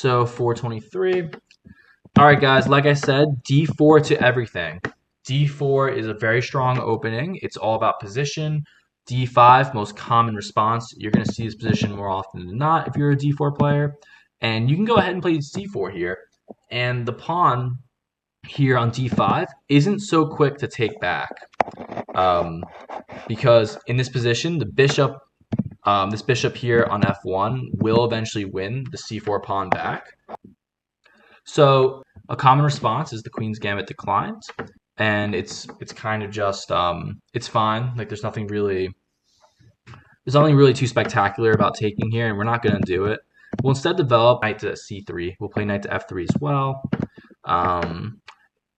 So 423. All right, guys, like I said, d4 to everything. d4 is a very strong opening. It's all about position. d5, most common response. You're going to see this position more often than not if you're a d4 player. And you can go ahead and play c4 here. And the pawn here on d5 isn't so quick to take back. Because in this position, the bishop, this bishop here on f1 will eventually win the c4 pawn back. So a common response is the Queens Gambit Declined, and it's kind of just it's fine. Like there's nothing really too spectacular about taking here, and we're not going to do it. We'll instead develop knight to c3. We'll play knight to f3 as well,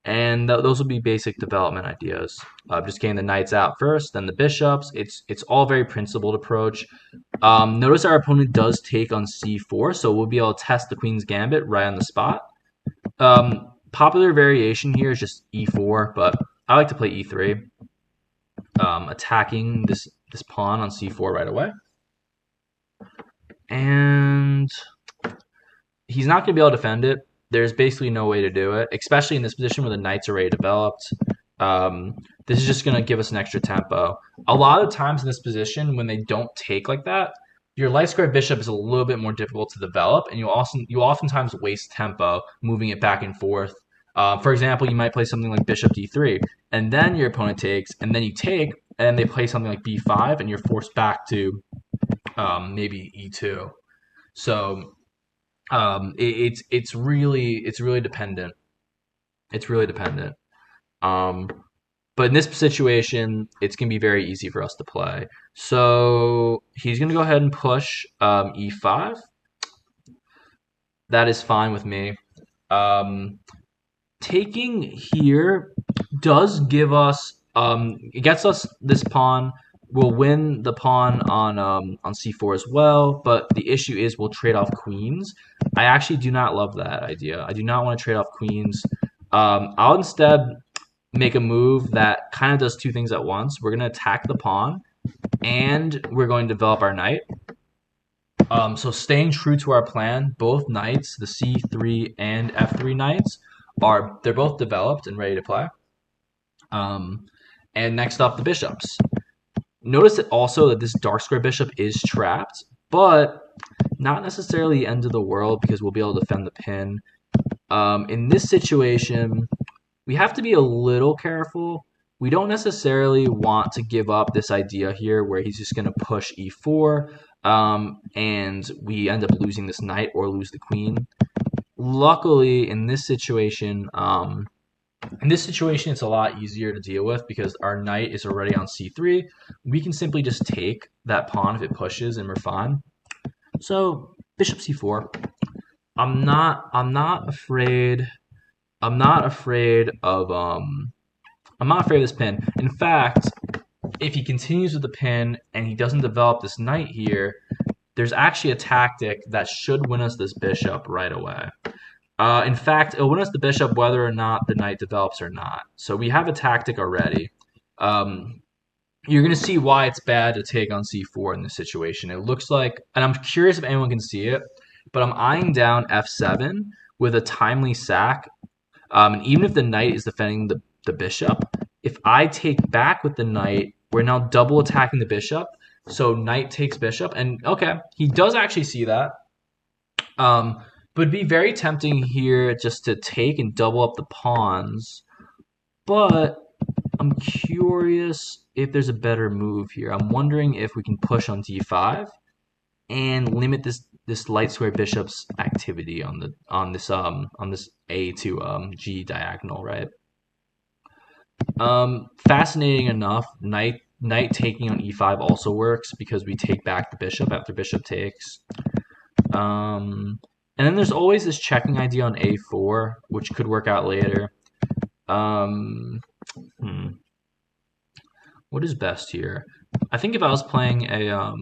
and those will be basic development ideas. Just getting the knights out first, then the bishops. It's all very principled approach. Notice our opponent does take on c4, so we'll be able to test the Queen's Gambit right on the spot. Popular variation here is just e4, but I like to play e3, attacking this pawn on c4 right away. And he's not going to be able to defend it. There's basically no way to do it, especially in this position where the knights are already developed. This is just going to give us an extra tempo. A lot of times in this position, when they don't take like that, your light square bishop is a little bit more difficult to develop, and you oftentimes waste tempo moving it back and forth. For example, you might play something like bishop d3, and then your opponent takes, and then you take, and they play something like b5, and you're forced back to maybe e2. So it's really dependent. It's really dependent. But in this situation, it's going to be very easy for us to play. So he's going to go ahead and push e5. That is fine with me. Taking here does give us, it gets us this pawn. We'll win the pawn on c4 as well, but the issue is we'll trade off queens. I actually do not love that idea. I do not want to trade off queens. I'll instead make a move that kind of does two things at once. We're going to attack the pawn, and we're going to develop our knight. So staying true to our plan, both knights, the c3 and f3 knights, they're both developed and ready to play. And next up, the bishops. Notice also that this dark square bishop is trapped, but not necessarily the end of the world because we'll be able to defend the pin. In this situation, we have to be a little careful. We don't necessarily want to give up this idea here where he's just going to push e4 and we end up losing this knight or lose the queen. Luckily, in this situation, it's a lot easier to deal with because our knight is already on c3. We can simply just take that pawn if it pushes and we're fine. So bishop c4. I'm not afraid of this pin. In fact, if he continues with the pin and he doesn't develop this knight here, there's actually a tactic that should win us this bishop right away. In fact, it'll win us the bishop whether or not the knight develops or not. So we have a tactic already. You're going to see why it's bad to take on c4 in this situation. It looks like, and I'm curious if anyone can see it, but I'm eyeing down f7 with a timely sack. And even if the knight is defending the bishop, if I take back with the knight, we're now double attacking the bishop. So knight takes bishop, and okay, he does actually see that. But it'd be very tempting here just to take and double up the pawns. But I'm curious if there's a better move here. I'm wondering if we can push on d5 and limit this light square bishop's activity on this A to G diagonal, right? Fascinating enough, knight taking on e5 also works because we take back the bishop after bishop takes. And then there's always this checking idea on a4, which could work out later. What is best here? I think if I was playing a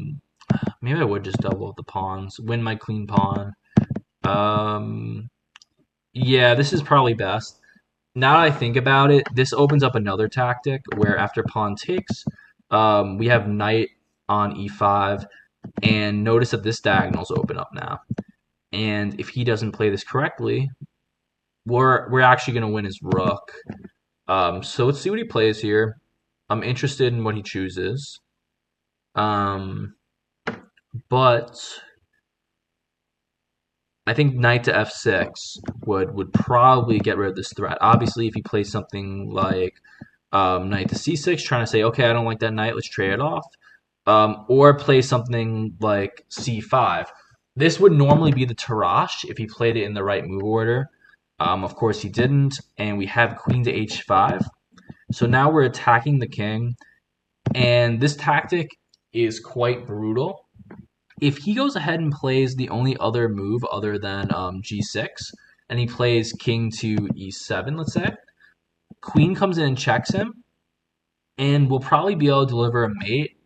maybe I would just double up the pawns, win my queen pawn. Yeah, this is probably best. Now that I think about it, this opens up another tactic where after pawn takes, we have knight on e5, and notice that this diagonal's open up now. And if he doesn't play this correctly, we're actually going to win his rook. So let's see what he plays here. I'm interested in what he chooses. But I think knight to f6 would probably get rid of this threat. Obviously, if he plays something like knight to c6, trying to say, okay, I don't like that knight, let's trade it off. Or play something like c5. This would normally be the Tarrasch if he played it in the right move order. Of course, he didn't, and we have queen to h5. So now we're attacking the king, and this tactic is quite brutal. If he goes ahead and plays the only other move other than g6, and he plays king to e7, let's say, queen comes in and checks him, and we'll probably be able to deliver a mate.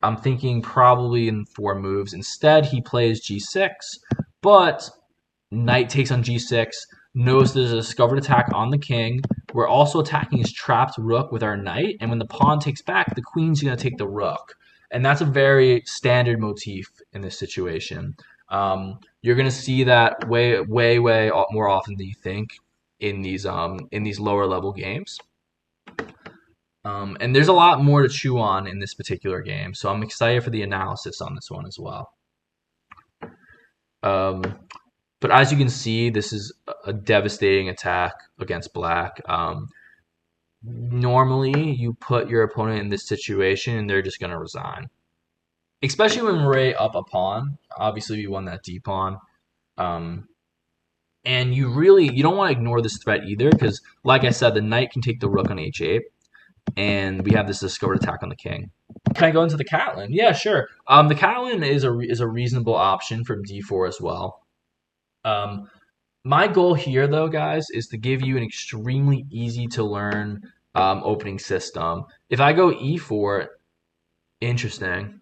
I'm thinking probably in 4 moves. Instead, he plays g6, but knight takes on g6, knows there's a discovered attack on the king. We're also attacking his trapped rook with our knight, and when the pawn takes back, the queen's going to take the rook. And that's a very standard motif in this situation. You're going to see that way more often than you think in these lower level games. And there's a lot more to chew on in this particular game, so I'm excited for the analysis on this one as well. But as you can see, this is a devastating attack against black. Normally, you put your opponent in this situation and they're just going to resign. Especially when we're up a pawn. Obviously, we won that d pawn. And you don't want to ignore this threat either, because like I said, the knight can take the rook on h8. And we have this discovered attack on the king. Can I go into the Catlin? Yeah, sure. The Catlin is a reasonable option from d4 as well. My goal here, though, guys, is to give you an extremely easy to learn opening system. If I go e4, interesting.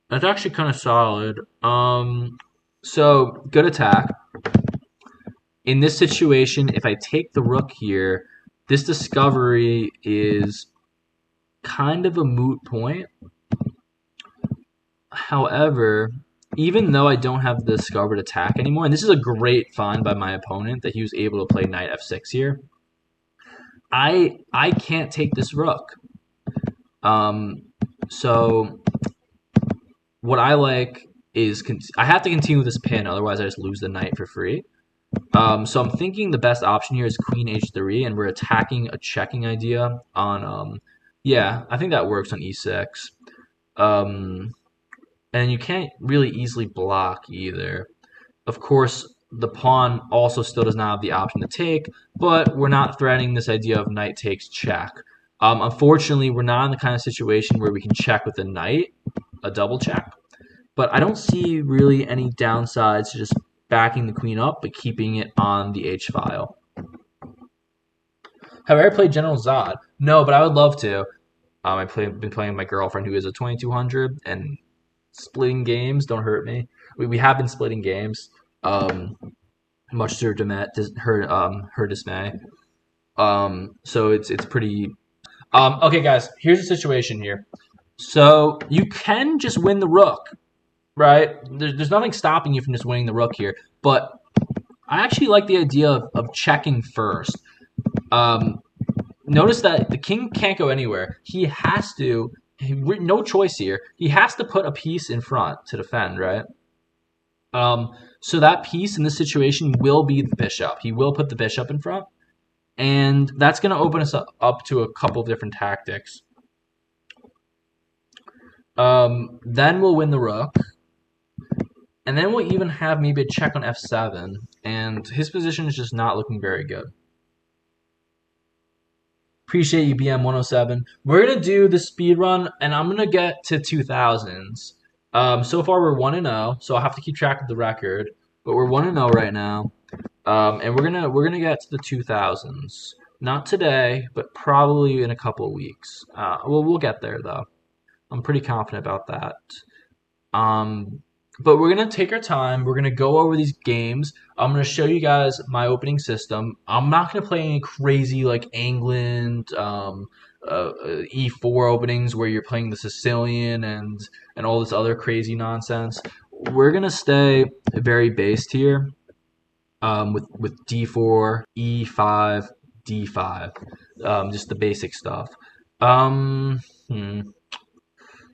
That's actually kind of solid. So good attack. In this situation, if I take the rook here, this discovery is kind of a moot point. However, even though I don't have the discovered attack anymore, and this is a great find by my opponent that he was able to play knight f6 here, I can't take this rook. So what I like is I have to continue with this pin, otherwise I just lose the knight for free. So I'm thinking the best option here is queen h3, and we're attacking a checking idea on, yeah, I think that works on e6. And you can't really easily block either. Of course, the pawn also still does not have the option to take, but we're not threatening this idea of knight takes check. Unfortunately, we're not in the kind of situation where we can check with a knight, a double check. But I don't see really any downsides to just backing the queen up, but keeping it on the h-file. Have I ever played General Zod? No, but I would love to. I've been playing with my girlfriend who is a 2200, and splitting games don't hurt me. We have been splitting games, much to her dismay. So it's pretty. Okay, guys, here's the situation here. So you can just win the rook, right? There's nothing stopping you from just winning the rook here. But I actually like the idea of checking first. Notice that the king can't go anywhere. He has to. No choice here. He has to put a piece in front to defend, right? So that piece in this situation will be the bishop. He will put the bishop in front. And that's going to open us up to a couple different tactics. Then we'll win the rook. And then we'll even have maybe a check on f7. And his position is just not looking very good. Appreciate you, BM107. We're going to do the speed run, and I'm going to get to 2000s. So far, we're 1-0, so I'll have to keep track of the record. But we're 1-0 right now. And we're gonna get to the 2000s. Not today, but probably in a couple of weeks. We'll get there, though. I'm pretty confident about that. But we're going to take our time. We're going to go over these games. I'm going to show you guys my opening system. I'm not going to play any crazy like England, e4 openings where you're playing the Sicilian and all this other crazy nonsense. We're gonna stay very based here, with d4, e5, d5, just the basic stuff. Um, hmm.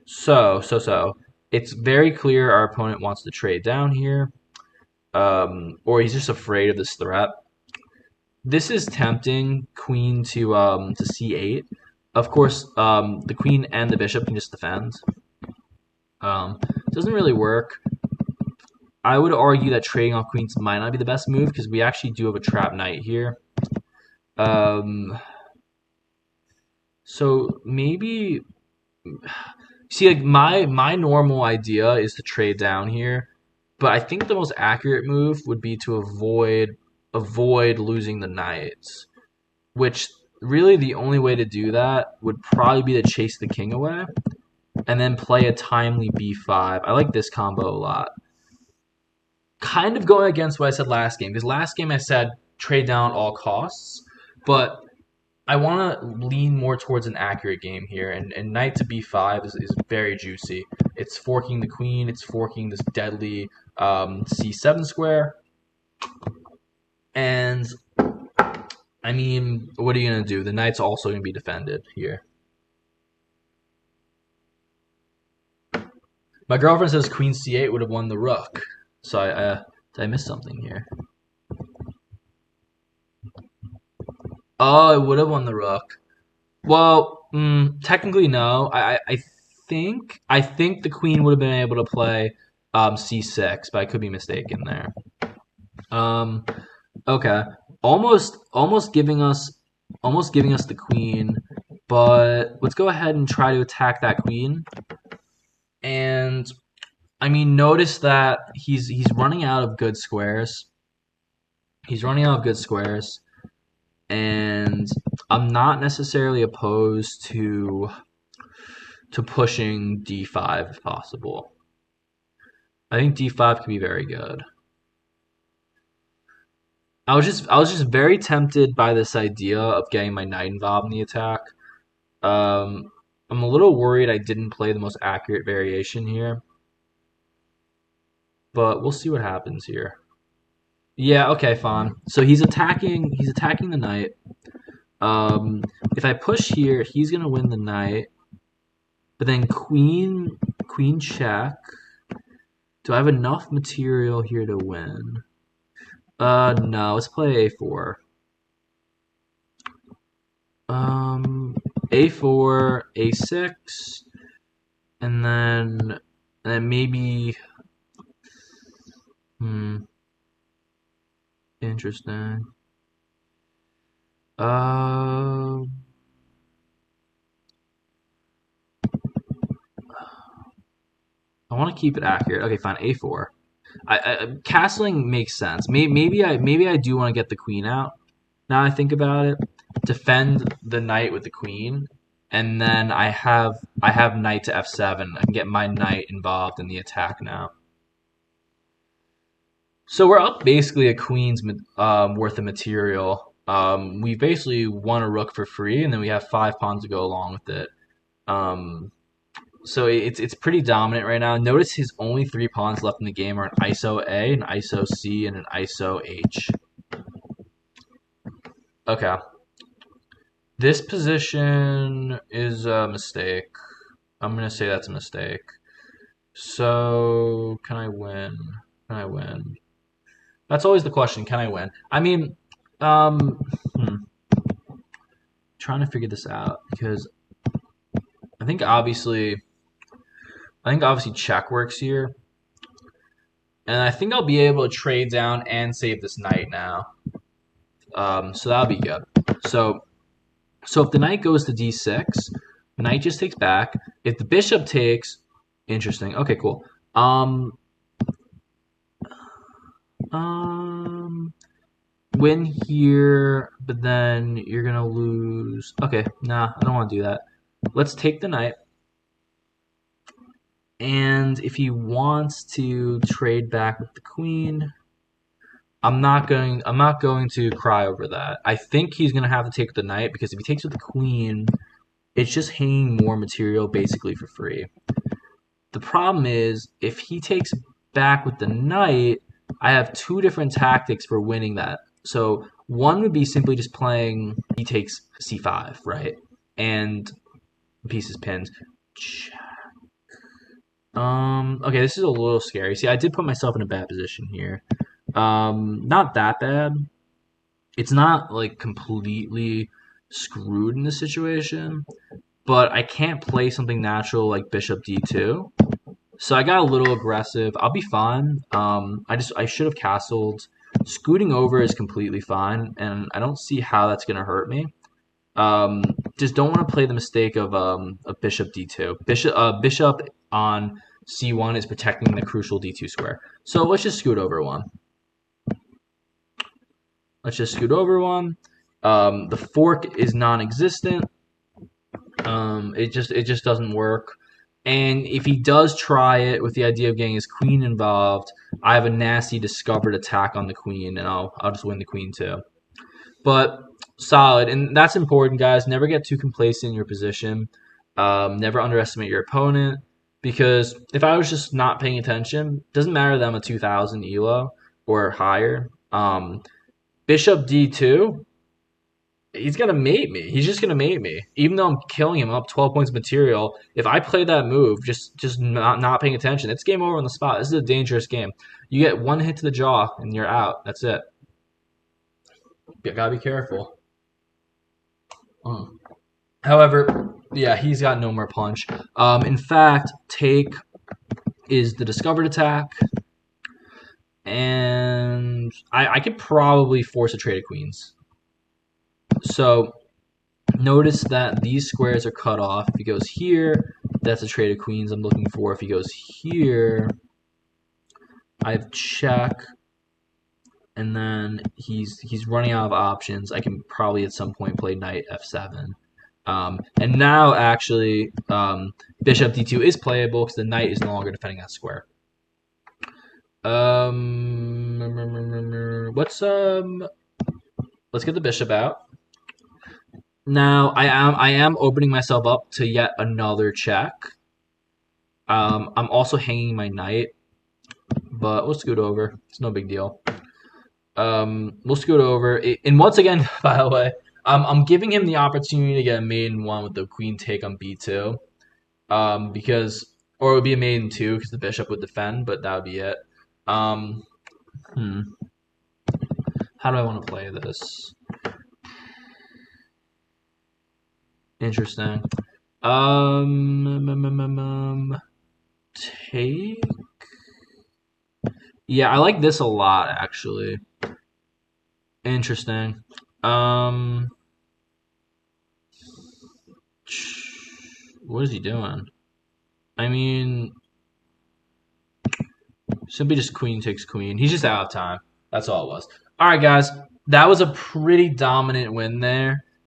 So it's very clear our opponent wants to trade down here, or he's just afraid of this threat. This is tempting queen to c8. Of course, the queen and the bishop can just defend. Doesn't really work. I would argue that trading off queens might not be the best move because we actually do have a trap knight here. So maybe see, like my normal idea is to trade down here, but I think the most accurate move would be to avoid losing the knights, which really the only way to do that would probably be to chase the king away and then play a timely b5. I like this combo a lot. Kind of going against what I said last game, because last game I said trade down at all costs, but I want to lean more towards an accurate game here, and knight to b5 is very juicy. It's forking the queen, it's forking this deadly c7 square, and I mean, what are you going to do? The knight's also going to be defended here. My girlfriend says queen c8 would have won the rook, so did I miss something here? Oh, it would have won the rook. Well, technically no. I think the queen would have been able to play c6, but I could be mistaken there. Okay, almost giving us the queen, but let's go ahead and try to attack that queen. And I mean, notice that he's running out of good squares. He's running out of good squares. And I'm not necessarily opposed to pushing d5 if possible. I think d5 could be very good. I was just very tempted by this idea of getting my knight involved in the attack. I'm a little worried I didn't play the most accurate variation here, but we'll see what happens here. Yeah, okay, fine. So he's attacking the knight. If I push here, he's gonna win the knight. But then queen check. Do I have enough material here to win? No, let's play a4. A4, a6, and then maybe interesting. I want to keep it accurate. Okay, fine. A4. Castling makes sense. Maybe I do want to get the queen out. Now I think about it, defend the knight with the queen, and then I have knight to f7. I can get my knight involved in the attack now. So we're up basically a queen's worth of material. We basically won a rook for free, and then we have 5 pawns to go along with it. So it's pretty dominant right now. Notice his only 3 pawns left in the game are an ISO A, an ISO C, and an ISO H. Okay. This position is a mistake. I'm going to say that's a mistake. So, can I win? Can I win? That's always the question, can I win? I mean, trying to figure this out because I think obviously check works here. And I think I'll be able to trade down and save this knight now. So that'll be good. So if the knight goes to d6, knight just takes back. If the bishop takes, interesting. Okay, cool. Win here, but then you're gonna lose. Okay, nah, I don't want to do that. Let's take the knight. And if he wants to trade back with the queen, I'm not going to cry over that. I think he's gonna have to take the knight because if he takes with the queen, it's just hanging more material basically for free. The problem is, if he takes back with the knight, I have two different tactics for winning that. So one would be simply just playing he takes c5, right? And pieces pinned. Okay, this is a little scary. See, I did put myself in a bad position here. Not that bad. It's not like completely screwed in this situation, but I can't play something natural like bishop d2. So I got a little aggressive. I'll be fine. I should have castled. Scooting over is completely fine, and I don't see how that's gonna hurt me. Just don't want to play the mistake of bishop d2. Bishop on c1 is protecting the crucial d2 square. So let's just scoot over one. The fork is non-existent. It just doesn't work. And if he does try it with the idea of getting his queen involved, I have a nasty discovered attack on the queen, and I'll just win the queen too. But solid, and that's important, guys. Never get too complacent in your position. Never underestimate your opponent, because if I was just not paying attention, doesn't matter that I'm a 2000 elo or higher. Bishop d2, he's gonna mate me. He's just gonna mate me, even though I'm killing him up 12 points of material. If I play that move, just not paying attention, it's game over on the spot. This is a dangerous game. You get one hit to the jaw and you're out. That's it. You gotta be careful. However, yeah, he's got no more punch. In fact, take is the discovered attack, and I could probably force a trade of queens. So notice that these squares are cut off. If he goes here, that's a trade of queens I'm looking for. If he goes here, I have check, and then he's running out of options. I can probably at some point play knight f7. And now actually bishop d2 is playable because the knight is no longer defending that square. Let's get the bishop out. Now I am opening myself up to yet another check. I'm also hanging my knight, but we'll scoot over. It's no big deal. We'll scoot over. And once again, by the way, I'm giving him the opportunity to get a mate in one with the queen take on b2, or it would be a mate in two because the bishop would defend, but that would be it. How do I want to play this? Interesting. Take. Yeah, I like this a lot actually. Interesting. What is he doing? I mean, simply just queen takes queen. He's just out of time. That's all it was. All right, guys. That was a pretty dominant win there.